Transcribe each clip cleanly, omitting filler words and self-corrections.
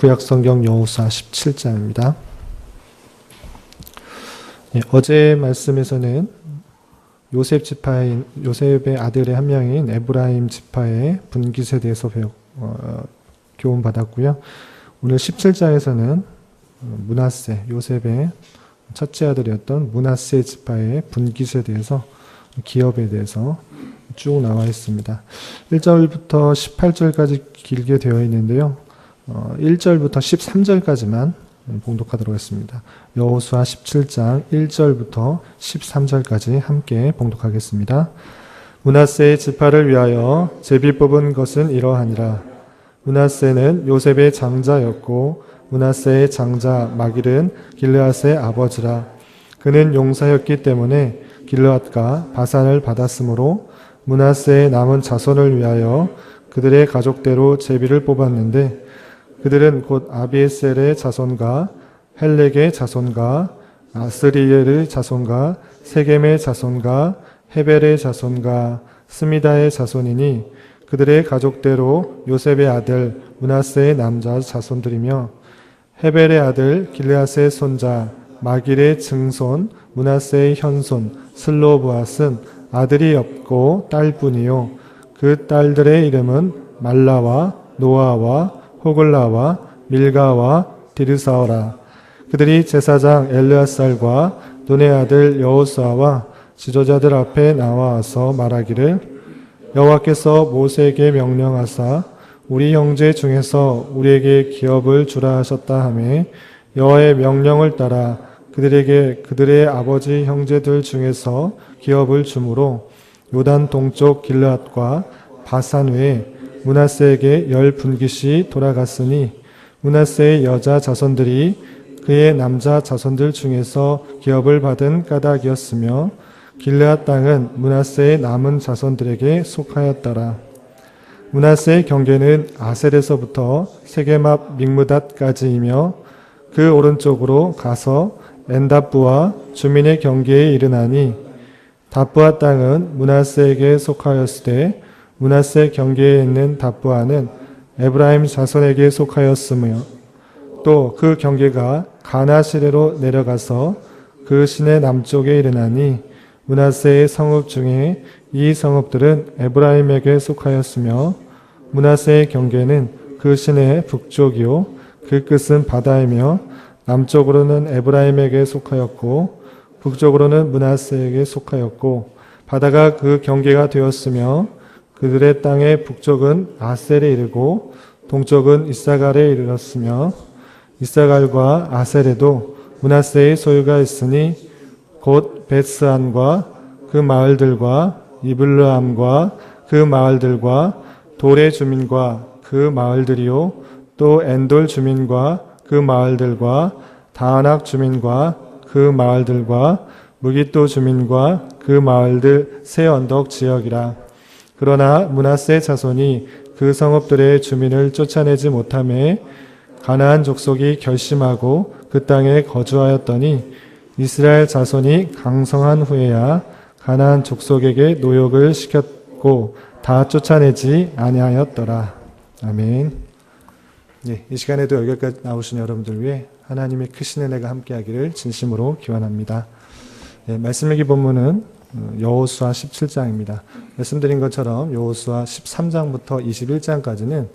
구약성경 여호수아 17장입니다. 어제 말씀에서는 요셉의 아들의 한 명인 에브라임 지파의 분깃에 대해서 교훈받았고요. 오늘 17장에서는 요셉의 첫째 아들이었던 므낫세 지파의 분깃에 대해서, 기업에 대해서 쭉 나와 있습니다. 1절부터 18절까지 길게 되어 있는데요. 1절부터 13절까지만 봉독하도록 하겠습니다. 여호수아 17장 1절부터 13절까지 함께 봉독하겠습니다. 므낫세의 지파를 위하여 제비 뽑은 것은 이러하니라. 므낫세는 요셉의 장자였고 므낫세의 장자 마길은 길르앗의 아버지라. 그는 용사였기 때문에 길르앗과 바산을 받았으므로 므낫세의 남은 자손을 위하여 그들의 가족대로 제비를 뽑았는데 그들은 곧 아비에셀의 자손과 헬렉의 자손과 아스리엘의 자손과 세겜의 자손과 헤벨의 자손과 스미다의 자손이니 그들의 가족대로 요셉의 아들 므낫세의 남자 자손들이며 헤벨의 아들 길르앗의 손자 마길의 증손 므낫세의 현손 슬로브앗은 아들이 없고 딸뿐이요 그 딸들의 이름은 말라와 노아와 호글라와 밀가와 디르사오라. 그들이 제사장 엘르앗살과 눈의 아들 여호수아와 지도자들 앞에 나와서 말하기를 여호와께서 모세에게 명령하사 우리 형제 중에서 우리에게 기업을 주라 하셨다 하매 여호와의 명령을 따라 그들에게 그들의 아버지 형제들 중에서 기업을 주므로 요단 동쪽 길르앗과 바산 외에 므낫세에게 10분깃이 돌아갔으니 므낫세의 여자 자손들이 그의 남자 자손들 중에서 기업을 받은 까닭이었으며 길르앗 땅은 므낫세의 남은 자손들에게 속하였더라. 므낫세의 경계는 아셀에서부터 세겜 앞 믹므닷까지이며 그 오른쪽으로 가서 엔다부와 주민의 경계에 이르나니 다부아 땅은 므낫세에게 속하였으되 므낫세 경계에 있는 다부아는 에브라임 자손에게 속하였으며 또 그 경계가 가나 시내로 내려가서 그 시내 남쪽에 이르나니 므낫세의 성읍 중에 이 성읍들은 에브라임에게 속하였으며 므낫세의 경계는 그 시내의 북쪽이요 그 끝은 바다이며 남쪽으로는 에브라임에게 속하였고 북쪽으로는 므낫세에게 속하였고 바다가 그 경계가 되었으며 그들의 땅의 북쪽은 아셀에 이르고 동쪽은 이사갈에 이르렀으며 이사갈과 아셀에도 므낫세의 소유가 있으니 곧 벳스안과 그 마을들과 이블르암과 그 마을들과 돌의 주민과 그 마을들이요 또 엔돌 주민과 그 마을들과 다아낙 주민과 그 마을들과 무깃도 주민과 그 마을들 세 언덕 지역이라. 그러나 므낫세 자손이 그 성읍들의 주민을 쫓아내지 못하매 가나안 족속이 결심하고 그 땅에 거주하였더니 이스라엘 자손이 강성한 후에야 가나안 족속에게 노역을 시켰고 다 쫓아내지 아니하였더라. 아멘. 이 시간에도 여기까지 나오신 여러분들 위해 하나님의 크신 은혜가 함께하기를 진심으로 기원합니다. 말씀 읽기 본문은 여호수아 17장입니다. 말씀드린 것처럼 여호수아 13장부터 21장까지는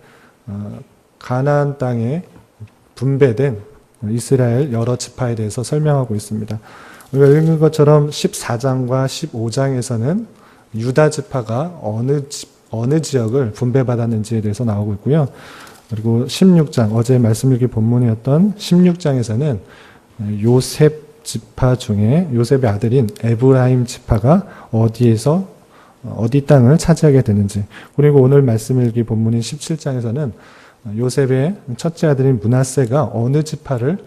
가나안 땅에 분배된 이스라엘 여러 지파에 대해서 설명하고 있습니다. 우리가 읽은 것처럼 14장과 15장에서는 유다 지파가 어느 지역을 분배받았는지에 대해서 나오고 있고요. 그리고 16장, 어제 말씀 읽기 본문이었던 16장에서는 요셉 지파 중에 요셉의 아들인 에브라임 지파가 어디 땅을 차지하게 되는지, 그리고 오늘 말씀 읽기 본문인 17장에서는 요셉의 첫째 아들인 므낫세가 어느 지파를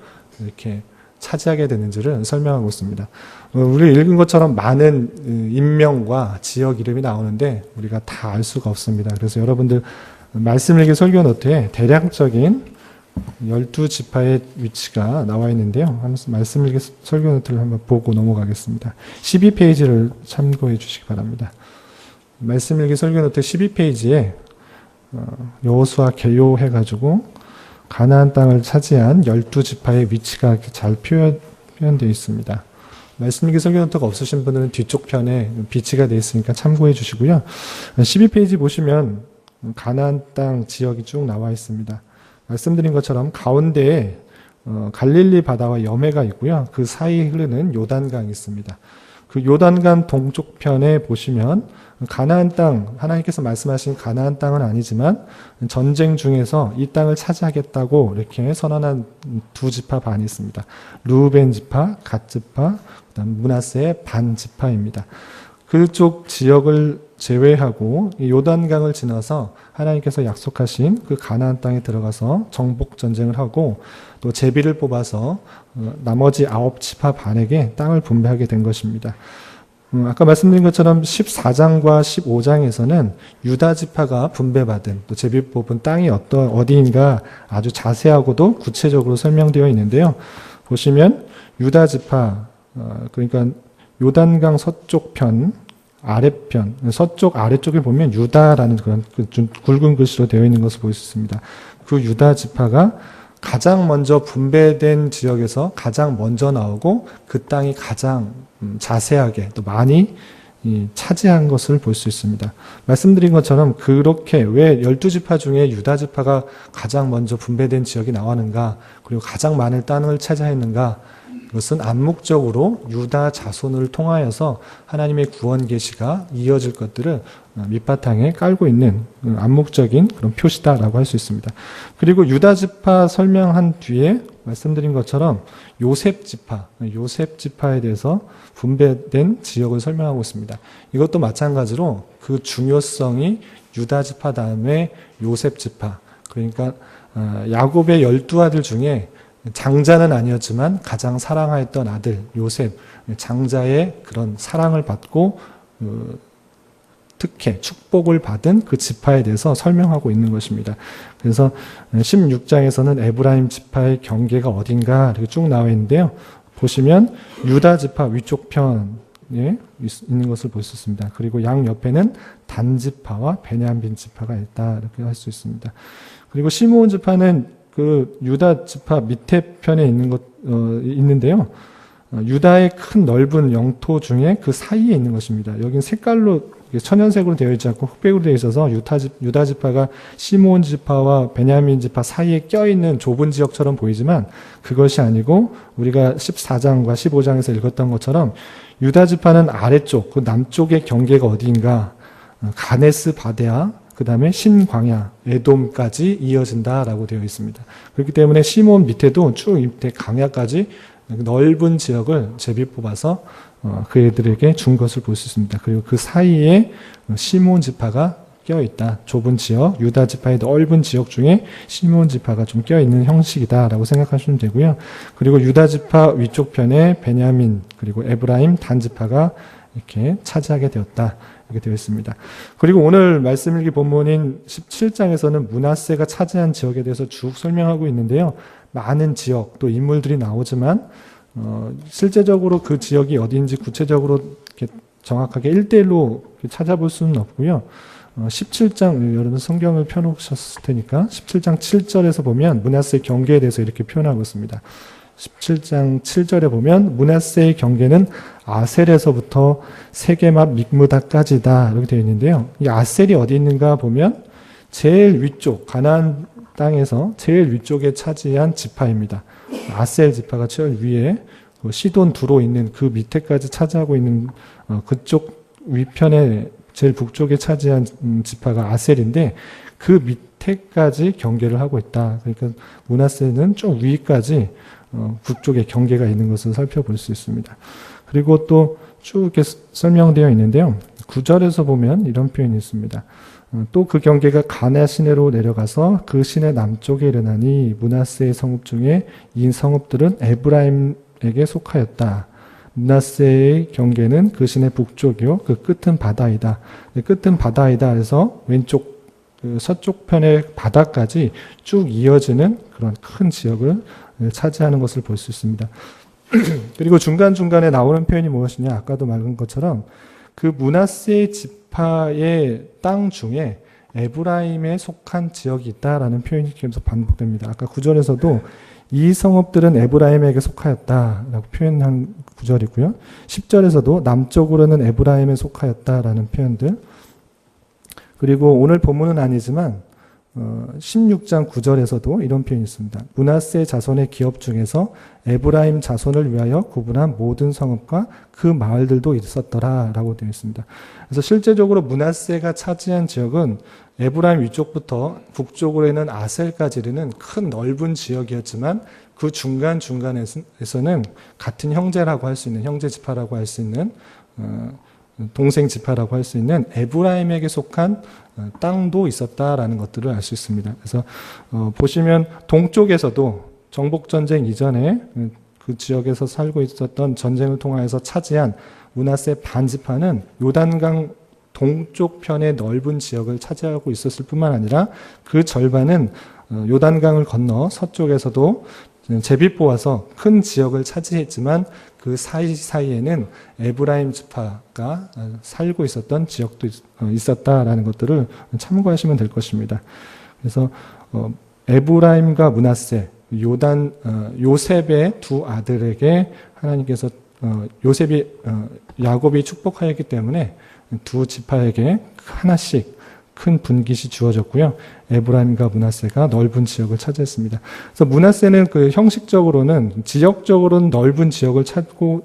이렇게 차지하게 되는지를 설명하고 있습니다. 우리 읽은 것처럼 많은 인명과 지역 이름이 나오는데 우리가 다 알 수가 없습니다. 그래서 여러분들 말씀 읽기 설교 노트에 대략적인 12지파의 위치가 나와 있는데요. 말씀 읽기 설교 노트를 한번 보고 넘어가겠습니다. 12페이지를 참고해 주시기 바랍니다. 말씀 읽기 설교 노트 12페이지에 여호수아 개요해가지고 가나안 땅을 차지한 12지파의 위치가 이렇게 잘 표현되어 있습니다. 말씀일기 설교노트가 없으신 분들은 뒤쪽 편에 비치가 되어 있으니까 참고해 주시고요. 12페이지 보시면 가나안 땅 지역이 쭉 나와 있습니다. 말씀드린 것처럼 가운데에 갈릴리 바다와 여매가 있고요. 그 사이에 흐르는 요단강이 있습니다. 그 요단강 동쪽 편에 보시면 가나안 땅, 하나님께서 말씀하신 가나안 땅은 아니지만 전쟁 중에서 이 땅을 차지하겠다고 이렇게 선언한 두 지파 반이 있습니다. 르우벤 지파, 갓 지파, 그다음 므낫세의 반 지파입니다. 그쪽 지역을 제외하고 요단강을 지나서 하나님께서 약속하신 그 가나안 땅에 들어가서 정복 전쟁을 하고 또 제비를 뽑아서 나머지 9지파 반에게 땅을 분배하게 된 것입니다. 아까 말씀드린 것처럼 14장과 15장에서는 유다 지파가 분배받은 또 제비 뽑은 땅이 어디인가 아주 자세하고도 구체적으로 설명되어 있는데요. 보시면 유다 지파, 그러니까 요단강 서쪽 편, 아래편, 서쪽 아래쪽에 보면 유다라는 그런 좀 굵은 글씨로 되어 있는 것을 볼 수 있습니다. 그 유다 지파가 가장 먼저 분배된 지역에서 가장 먼저 나오고 그 땅이 가장 자세하게 또 많이 차지한 것을 볼 수 있습니다. 말씀드린 것처럼 그렇게 왜 12지파 중에 유다 지파가 가장 먼저 분배된 지역이 나왔는가, 그리고 가장 많은 땅을 차지했는가, 그것은 암묵적으로 유다 자손을 통하여서 하나님의 구원 계시가 이어질 것들을 밑바탕에 깔고 있는 암묵적인 그런 표시다라고 할 수 있습니다. 그리고 유다 지파 설명한 뒤에 말씀드린 것처럼 요셉 지파에 대해서 분배된 지역을 설명하고 있습니다. 이것도 마찬가지로 그 중요성이 유다 지파 다음에 요셉 지파, 그러니까 야곱의 12아들 중에 장자는 아니었지만 가장 사랑하였던 아들 요셉, 장자의 그런 사랑을 받고 특혜, 축복을 받은 그 지파에 대해서 설명하고 있는 것입니다. 그래서 16장에서는 에브라임 지파의 경계가 어딘가 이렇게 쭉 나와 있는데요. 보시면 유다 지파 위쪽 편에 있는 것을 볼 수 있습니다. 그리고 양 옆에는 단 지파와 베냐민 지파가 있다 이렇게 할 수 있습니다. 그리고 시므온 지파는 그 유다 지파 밑에 편에 있는데요. 유다의 큰 넓은 영토 중에 그 사이에 있는 것입니다. 여긴 색깔로 천연색으로 되어 있지 않고 흑백으로 되어 있어서 유다 지파가 시므온 지파와 베냐민 지파 사이에 껴있는 좁은 지역처럼 보이지만 그것이 아니고 우리가 14장과 15장에서 읽었던 것처럼 유다 지파는 아래쪽, 그 남쪽의 경계가 어디인가, 가네스 바데아, 그 다음에 신광야, 에돔까지 이어진다라고 되어 있습니다. 그렇기 때문에 시몬 밑에도 쭉 밑에 강야까지 넓은 지역을 제비 뽑아서 그 애들에게 준 것을 볼 수 있습니다. 그리고 그 사이에 시몬 지파가 껴있다. 좁은 지역, 유다 지파의 넓은 지역 중에 시몬 지파가 좀 껴있는 형식이다라고 생각하시면 되고요. 그리고 유다 지파 위쪽 편에 베냐민, 그리고 에브라임 단 지파가 이렇게 차지하게 되었다. 이렇게 되어 있습니다. 그리고 오늘 말씀일기 본문인 17장에서는 므낫세가 차지한 지역에 대해서 쭉 설명하고 있는데요. 많은 지역 또 인물들이 나오지만 실제적으로 그 지역이 어디인지 구체적으로 이렇게 정확하게 1대1로 찾아볼 수는 없고요. 17장, 여러분 성경을 펴놓으셨을 테니까 17장 7절에서 보면 므낫세의 경계에 대해서 이렇게 표현하고 있습니다. 17장 7절에 보면 므낫세의 경계는 아셀에서부터 세게맛 믹므다까지다 이렇게 되어 있는데요. 이 아셀이 어디 있는가 보면 제일 위쪽, 가나안 땅에서 제일 위쪽에 차지한 지파입니다. 아셀 지파가 제일 위에 시돈 두로 있는 그 밑에까지 차지하고 있는 그쪽 위편에 제일 북쪽에 차지한 지파가 아셀인데 그 밑에까지 경계를 하고 있다. 그러니까 므낫세는 좀 위까지 북쪽에 경계가 있는 것을 살펴볼 수 있습니다. 그리고 또 쭉 이렇게 설명되어 있는데요. 9절에서 보면 이런 표현이 있습니다. 또 그 경계가 가나 시내로 내려가서 그 시내 남쪽에 이르나니 므낫세의 성읍 중에 이 성읍들은 에브라임에게 속하였다. 므낫세의 경계는 그 시내 북쪽이요 그 끝은 바다이다. 끝은 바다이다 해서 왼쪽 그 서쪽 편의 바다까지 쭉 이어지는 그런 큰 지역을 차지하는 것을 볼 수 있습니다. 그리고 중간중간에 나오는 표현이 무엇이냐, 아까도 말한 것처럼 그 므낫세 지파의 땅 중에 에브라임에 속한 지역이 있다라는 표현이 계속 반복됩니다. 아까 9절에서도 이 성읍들은 에브라임에게 속하였다라고 표현한 구절이고요. 10절에서도 남쪽으로는 에브라임에 속하였다라는 표현들. 그리고 오늘 본문은 아니지만 16장 9절에서도 이런 표현이 있습니다. 므낫세 자손의 기업 중에서 에브라임 자손을 위하여 구분한 모든 성읍과 그 마을들도 있었더라라고 되어 있습니다. 그래서 실제적으로 므낫세가 차지한 지역은 에브라임 위쪽부터 북쪽으로 있는 아셀까지 이르는 큰 넓은 지역이었지만 그 중간에서는 같은 형제라고 할 수 있는, 형제 지파라고 할 수 있는 동생 지파라고 할 수 있는 에브라임에게 속한 땅도 있었다라는 것들을 알 수 있습니다. 그래서 보시면 동쪽에서도 정복전쟁 이전에 그 지역에서 살고 있었던 전쟁을 통하여서 차지한 므낫세 반지파는 요단강 동쪽 편의 넓은 지역을 차지하고 있었을 뿐만 아니라 그 절반은 요단강을 건너 서쪽에서도 제비 뽑아서 큰 지역을 차지했지만 그 사이사이에는 에브라임 지파가 살고 있었던 지역도 있었다라는 것들을 참고하시면 될 것입니다. 그래서 에브라임과 므낫세, 요셉의 두 아들에게 하나님께서 요셉이 야곱이 축복하였기 때문에 두 지파에게 하나씩 큰 분깃이 주어졌고요. 에브라임과 므낫세가 넓은 지역을 차지했습니다. 그래서 므낫세는 그 형식적으로는 지역적으로는 넓은 지역을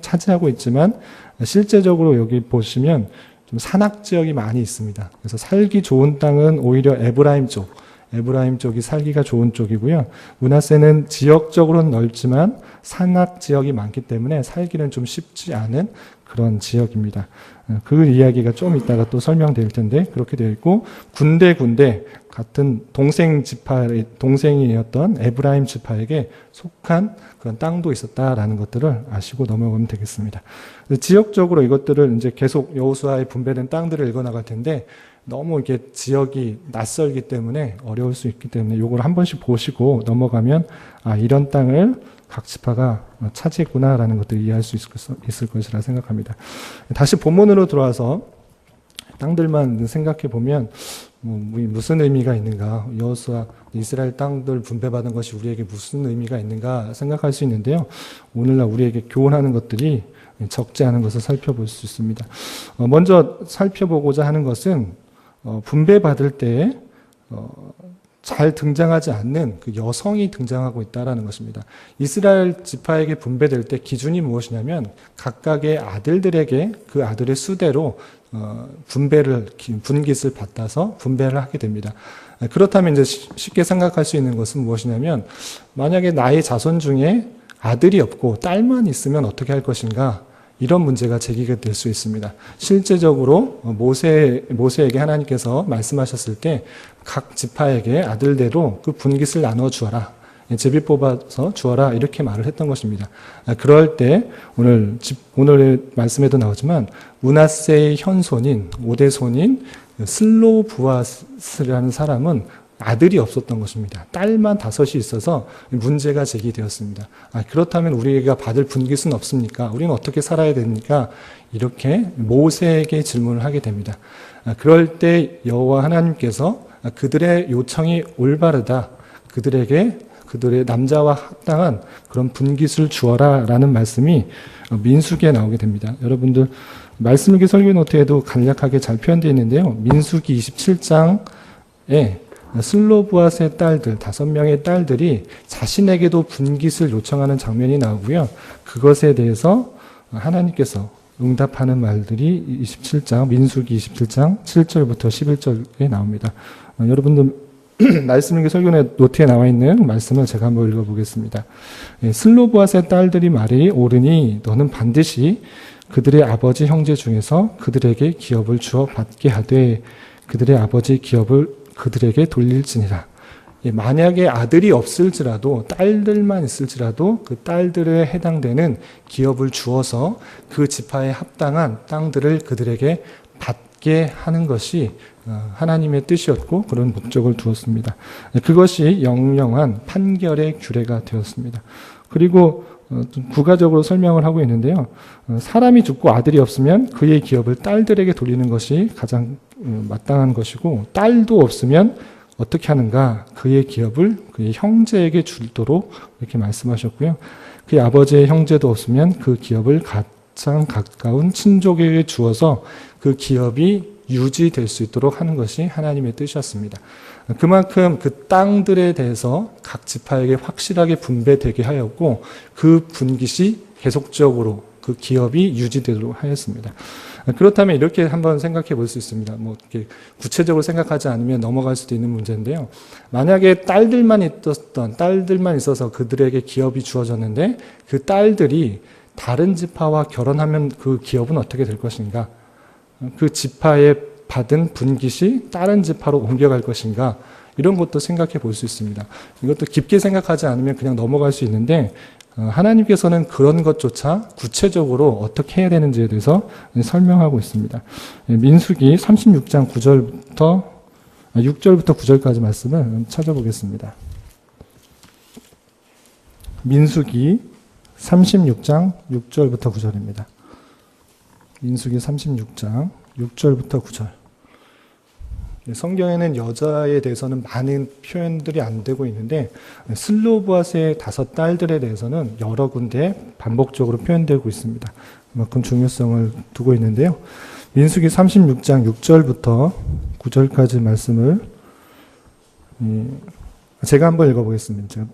차지하고 있지만 실제적으로 여기 보시면 좀 산악 지역이 많이 있습니다. 그래서 살기 좋은 땅은 오히려 에브라임 쪽이 살기가 좋은 쪽이고요. 므낫세는 지역적으로는 넓지만 산악 지역이 많기 때문에 살기는 좀 쉽지 않은 그런 지역입니다. 그 이야기가 좀 이따가 또 설명될 텐데 그렇게 되어 있고 군데 같은 동생이었던 에브라임 지파에게 속한 그런 땅도 있었다라는 것들을 아시고 넘어가면 되겠습니다. 지역적으로 이것들을 이제 계속 여호수아의 분배된 땅들을 읽어나갈 텐데 너무 이게 지역이 낯설기 때문에 어려울 수 있기 때문에 이걸 한 번씩 보시고 넘어가면 이런 땅을 각 지파가 차지했구나라는 것들을 이해할 수 있을 것이라 생각합니다. 다시 본문으로 들어와서 땅들만 생각해 보면 무슨 의미가 있는가, 여호수아 이스라엘 땅들 분배받은 것이 우리에게 무슨 의미가 있는가 생각할 수 있는데요. 오늘날 우리에게 교훈하는 것들이 적지 않은 것을 살펴볼 수 있습니다. 먼저 살펴보고자 하는 것은 분배받을 때 잘 등장하지 않는 그 여성이 등장하고 있다는 것입니다. 이스라엘 지파에게 분배될 때 기준이 무엇이냐면 각각의 아들들에게 그 아들의 수대로 분깃을 받아서 분배를 하게 됩니다. 그렇다면 이제 쉽게 생각할 수 있는 것은 무엇이냐면 만약에 나의 자손 중에 아들이 없고 딸만 있으면 어떻게 할 것인가? 이런 문제가 제기가 될 수 있습니다. 실제적으로 모세에게 하나님께서 말씀하셨을 때 각 지파에게 아들대로 그 분깃을 나눠 주어라. 제비 뽑아서 주어라. 이렇게 말을 했던 것입니다. 그럴 때 오늘 말씀에도 나오지만 므낫세의 현손인 5대 손인 슬로부아스라는 사람은 아들이 없었던 것입니다. 딸만 5이 있어서 문제가 제기되었습니다. 그렇다면 우리가 받을 분깃은 없습니까? 우리는 어떻게 살아야 됩니까? 이렇게 모세에게 질문을 하게 됩니다. 그럴 때 여호와 하나님께서 그들의 요청이 올바르다. 그들의 남자와 합당한 그런 분깃을 주어라 라는 말씀이 민수기에 나오게 됩니다. 여러분들 말씀일기 설교 노트에도 간략하게 잘 표현되어 있는데요. 민수기 27장에 슬로부앗의 딸들 5명의 딸들이 자신에게도 분깃을 요청하는 장면이 나오고요. 그것에 대해서 하나님께서 응답하는 말들이 민수기 27장 7절부터 11절에 나옵니다. 여러분들 말씀일기 설교 노트에 나와 있는 말씀을 제가 한번 읽어보겠습니다. 슬로부앗의 딸들이 말이 옳으니 너는 반드시 그들의 아버지 형제 중에서 그들에게 기업을 주어 받게 하되 그들의 아버지 기업을 그들에게 돌릴지니라. 만약에 아들이 없을지라도 딸들만 있을지라도 그 딸들에 해당되는 기업을 주어서 그 지파에 합당한 땅들을 그들에게 받게 하는 것이 하나님의 뜻이었고 그런 목적을 두었습니다. 그것이 영영한 판결의 규례가 되었습니다. 그리고 좀 부가적으로 설명을 하고 있는데요. 사람이 죽고 아들이 없으면 그의 기업을 딸들에게 돌리는 것이 가장 마땅한 것이고, 딸도 없으면 어떻게 하는가? 그의 기업을 그의 형제에게 주도록 이렇게 말씀하셨고요. 그의 아버지의 형제도 없으면 그 기업을 가장 가까운 친족에게 주어서 그 기업이 유지될 수 있도록 하는 것이 하나님의 뜻이었습니다. 그만큼 그 땅들에 대해서 각 지파에게 확실하게 분배되게 하였고, 그 분깃이 계속적으로 그 기업이 유지되도록 하였습니다. 그렇다면 이렇게 한번 생각해 볼 수 있습니다. 뭐 이렇게 구체적으로 생각하지 않으면 넘어갈 수도 있는 문제인데요. 만약에 딸들만 있어서 그들에게 기업이 주어졌는데, 그 딸들이 다른 지파와 결혼하면 그 기업은 어떻게 될 것인가? 그 지파에 받은 분깃이 다른 지파로 옮겨갈 것인가? 이런 것도 생각해 볼 수 있습니다. 이것도 깊게 생각하지 않으면 그냥 넘어갈 수 있는데, 하나님께서는 그런 것조차 구체적으로 어떻게 해야 되는지에 대해서 설명하고 있습니다. 민수기 36장 6절부터 9절까지 말씀을 찾아보겠습니다. 민수기 36장 6절부터 9절입니다. 민수기 36장 6절부터 9절. 성경에는 여자에 대해서는 많은 표현들이 안 되고 있는데, 슬로브앗의 5딸들에 대해서는 여러 군데 반복적으로 표현되고 있습니다. 그만큼 중요성을 두고 있는데요. 민수기 36장 6절부터 9절까지 말씀을 제가 한번 읽어보겠습니다.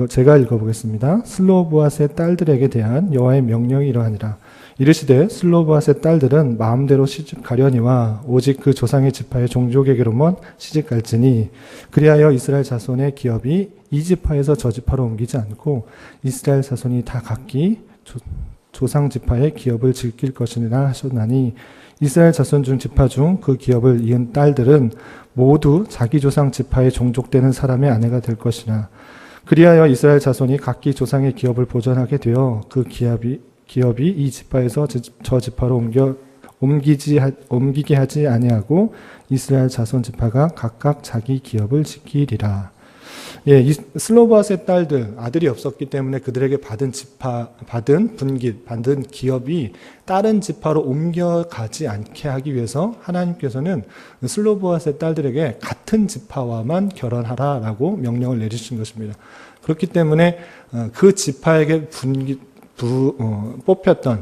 제가 읽어보겠습니다. 슬로브앗의 딸들에게 대한 여호와의 명령이 이러하니라. 이르시되 슬로브앗의 딸들은 마음대로 시집가려니와 오직 그 조상의 지파의 종족에게로만 시집갈지니, 그리하여 이스라엘 자손의 기업이 이 지파에서 저 지파로 옮기지 않고 이스라엘 자손이 다 각기 조상 지파의 기업을 지킬 것이니라 하셨나니, 이스라엘 자손 중 지파 중 그 기업을 이은 딸들은 모두 자기 조상 지파의 종족되는 사람의 아내가 될 것이나, 그리하여 이스라엘 자손이 각기 조상의 기업을 보존하게 되어 그 기업이 이 지파에서 저 지파로 옮기게 하지 아니하고 이스라엘 자손 지파가 각각 자기 기업을 지키리라. 예, 이 슬로브앗의 딸들, 아들이 없었기 때문에 그들에게 받은 분깃, 받은 기업이 다른 지파로 옮겨가지 않게 하기 위해서 하나님께서는 슬로브앗의 딸들에게 같은 지파와만 결혼하라라고 명령을 내리신 것입니다. 그렇기 때문에 그 지파에게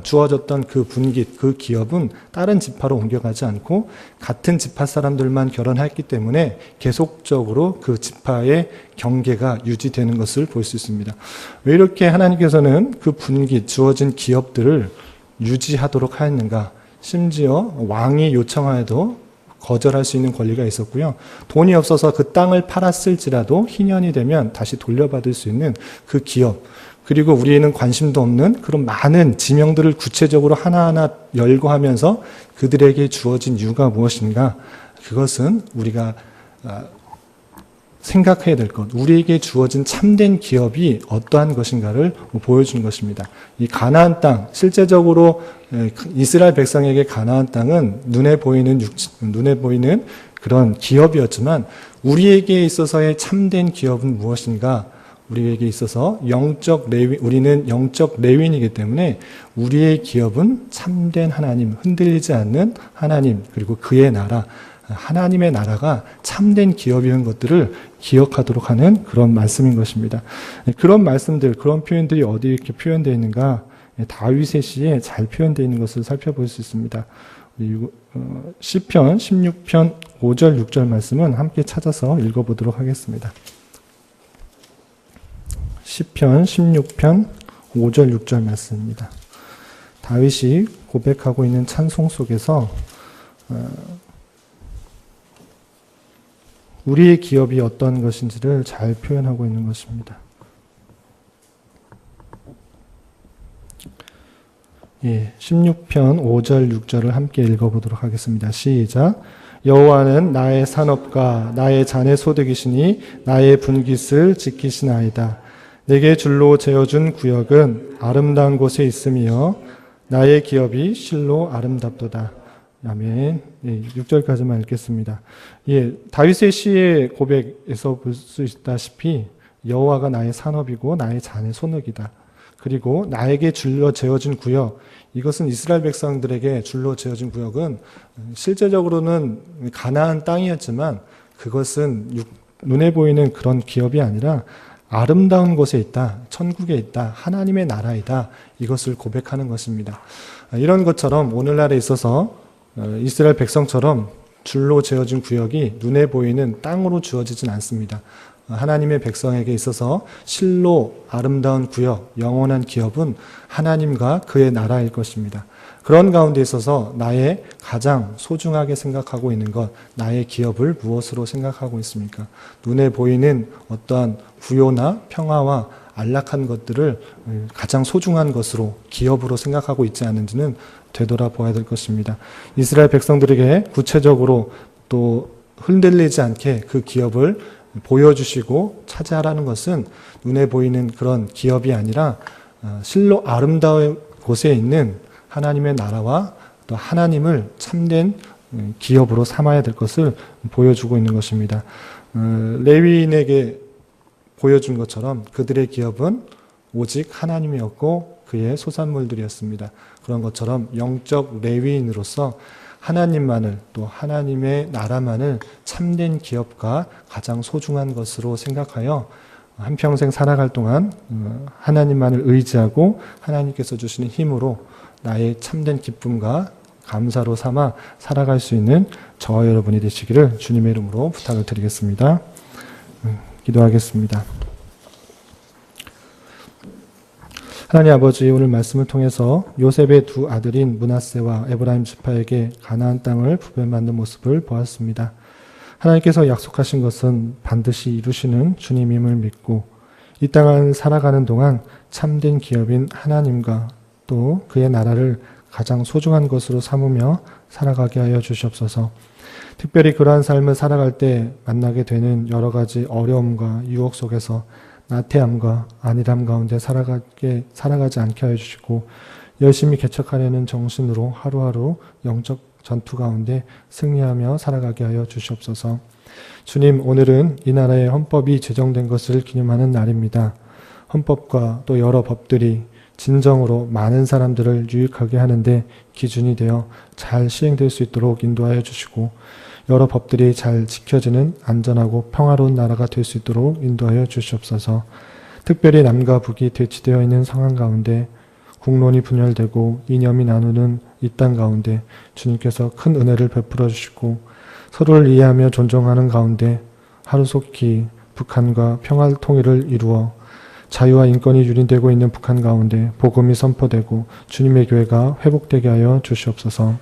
주어졌던 그 분깃, 그 기업은 다른 지파로 옮겨가지 않고 같은 지파 사람들만 결혼했기 때문에 계속적으로 그 지파의 경계가 유지되는 것을 볼 수 있습니다. 왜 이렇게 하나님께서는 그 분깃, 주어진 기업들을 유지하도록 하였는가? 심지어 왕이 요청하여도 거절할 수 있는 권리가 있었고요. 돈이 없어서 그 땅을 팔았을지라도 희년이 되면 다시 돌려받을 수 있는 그 기업, 그리고 우리에는 관심도 없는 그런 많은 지명들을 구체적으로 하나하나 열거하면서 그들에게 주어진 이유가 무엇인가? 그것은 우리가 생각해야 될 것, 우리에게 주어진 참된 기업이 어떠한 것인가를 보여준 것입니다. 이 가나안 땅, 실제적으로 이스라엘 백성에게 가나안 땅은 눈에 보이는 그런 기업이었지만, 우리에게 있어서의 참된 기업은 무엇인가? 우리에게 있어서 우리는 영적 레위인이기 때문에 우리의 기업은 참된 하나님, 흔들리지 않는 하나님, 그리고 그의 나라, 하나님의 나라가 참된 기업이라는 것들을 기억하도록 하는 그런 말씀인 것입니다. 그런 말씀들, 그런 표현들이 어디 이렇게 표현되어 있는가? 다윗의 시에 잘 표현되어 있는 것을 살펴볼 수 있습니다. 시편 16편 5절 6절 말씀은 함께 찾아서 읽어보도록 하겠습니다. 시편 16편 5절 6절 말씀입니다. 다윗이 고백하고 있는 찬송 속에서 우리의 기업이 어떤 것인지를 잘 표현하고 있는 것입니다. 예, 16편 5절 6절을 함께 읽어보도록 하겠습니다. 시작. 여호와는 나의 산업과 나의 잔의 소득이시니 나의 분깃을 지키시나이다. 내게 줄로 재어준 구역은 아름다운 곳에 있으며 나의 기업이 실로 아름답도다. 아멘. 예, 6절까지만 읽겠습니다. 예, 다윗의 시의 고백에서 볼 수 있다시피 여호와가 나의 산업이고 나의 잔의 소득이다. 그리고 나에게 줄로 재어진 구역, 이것은 이스라엘 백성들에게 줄로 재어진 구역은 실제적으로는 가나안 땅이었지만 그것은 눈에 보이는 그런 기업이 아니라 아름다운 곳에 있다, 천국에 있다, 하나님의 나라이다, 이것을 고백하는 것입니다. 이런 것처럼 오늘날에 있어서 이스라엘 백성처럼 줄로 재어진 구역이 눈에 보이는 땅으로 주어지진 않습니다. 하나님의 백성에게 있어서 실로 아름다운 구역, 영원한 기업은 하나님과 그의 나라일 것입니다. 그런 가운데 있어서 나의 가장 소중하게 생각하고 있는 것, 나의 기업을 무엇으로 생각하고 있습니까? 눈에 보이는 어떠한 부요나 평화와 안락한 것들을 가장 소중한 것으로, 기업으로 생각하고 있지 않은지는 되돌아보아야 될 것입니다. 이스라엘 백성들에게 구체적으로 또 흔들리지 않게 그 기업을 보여주시고 차지하라는 것은 눈에 보이는 그런 기업이 아니라 실로 아름다운 곳에 있는 하나님의 나라와 또 하나님을 참된 기업으로 삼아야 될 것을 보여주고 있는 것입니다. 레위인에게 보여준 것처럼 그들의 기업은 오직 하나님이었고 그의 소산물들이었습니다. 그런 것처럼 영적 레위인으로서 하나님만을, 또 하나님의 나라만을 참된 기업과 가장 소중한 것으로 생각하여 한평생 살아갈 동안 하나님만을 의지하고 하나님께서 주시는 힘으로 나의 참된 기쁨과 감사로 삼아 살아갈 수 있는 저와 여러분이 되시기를 주님의 이름으로 부탁을 드리겠습니다. 기도하겠습니다. 하나님 아버지, 오늘 말씀을 통해서 요셉의 두 아들인 므낫세와 에브라임 지파에게 가나안 땅을 부배받는 모습을 보았습니다. 하나님께서 약속하신 것은 반드시 이루시는 주님임을 믿고 이 땅을 살아가는 동안 참된 기업인 하나님과 또 그의 나라를 가장 소중한 것으로 삼으며 살아가게 하여 주시옵소서. 특별히 그러한 삶을 살아갈 때 만나게 되는 여러 가지 어려움과 유혹 속에서 나태함과 안일함 가운데 살아가지 않게 하여 주시고 열심히 개척하려는 정신으로 하루하루 영적 전투 가운데 승리하며 살아가게 하여 주시옵소서. 주님, 오늘은 이 나라의 헌법이 제정된 것을 기념하는 날입니다. 헌법과 또 여러 법들이 진정으로 많은 사람들을 유익하게 하는데 기준이 되어 잘 시행될 수 있도록 인도하여 주시고 여러 법들이 잘 지켜지는 안전하고 평화로운 나라가 될 수 있도록 인도하여 주시옵소서. 특별히 남과 북이 대치되어 있는 상황 가운데 국론이 분열되고 이념이 나누는 이 땅 가운데 주님께서 큰 은혜를 베풀어 주시고 서로를 이해하며 존중하는 가운데 하루속히 북한과 평화 통일을 이루어 자유와 인권이 유린되고 있는 북한 가운데 복음이 선포되고 주님의 교회가 회복되게 하여 주시옵소서.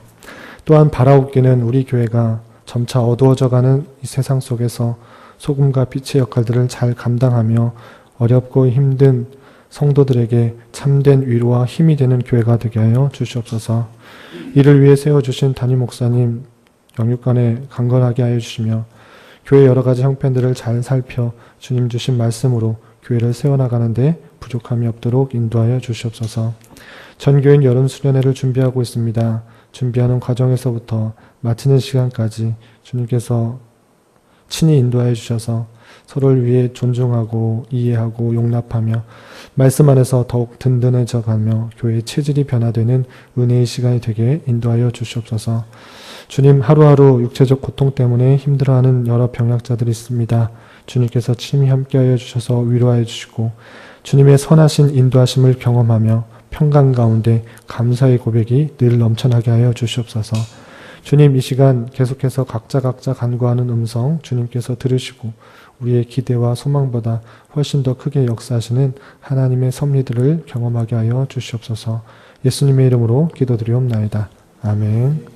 또한 바라옵기는 우리 교회가 점차 어두워져가는 이 세상 속에서 소금과 빛의 역할들을 잘 감당하며 어렵고 힘든 성도들에게 참된 위로와 힘이 되는 교회가 되게 하여 주시옵소서. 이를 위해 세워주신 담임 목사님 영육간에 강건하게 하여 주시며 교회 여러 가지 형편들을 잘 살펴 주님 주신 말씀으로 교회를 세워나가는데 부족함이 없도록 인도하여 주시옵소서. 전교인 여름수련회를 준비하고 있습니다. 준비하는 과정에서부터 마치는 시간까지 주님께서 친히 인도하여 주셔서 서로를 위해 존중하고 이해하고 용납하며 말씀 안에서 더욱 든든해져 가며 교회의 체질이 변화되는 은혜의 시간이 되게 인도하여 주시옵소서. 주님, 하루하루 육체적 고통 때문에 힘들어하는 여러 병약자들이 있습니다. 주님께서 친히 함께하여 주셔서 위로하여 주시고 주님의 선하신 인도하심을 경험하며 평강 가운데 감사의 고백이 늘 넘쳐나게 하여 주시옵소서. 주님, 이 시간 계속해서 각자 간구하는 음성 주님께서 들으시고 우리의 기대와 소망보다 훨씬 더 크게 역사하시는 하나님의 섭리들을 경험하게 하여 주시옵소서. 예수님의 이름으로 기도드리옵나이다. 아멘.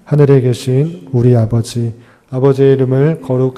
하늘에 계신 우리 아버지, 아버지의 이름을 거룩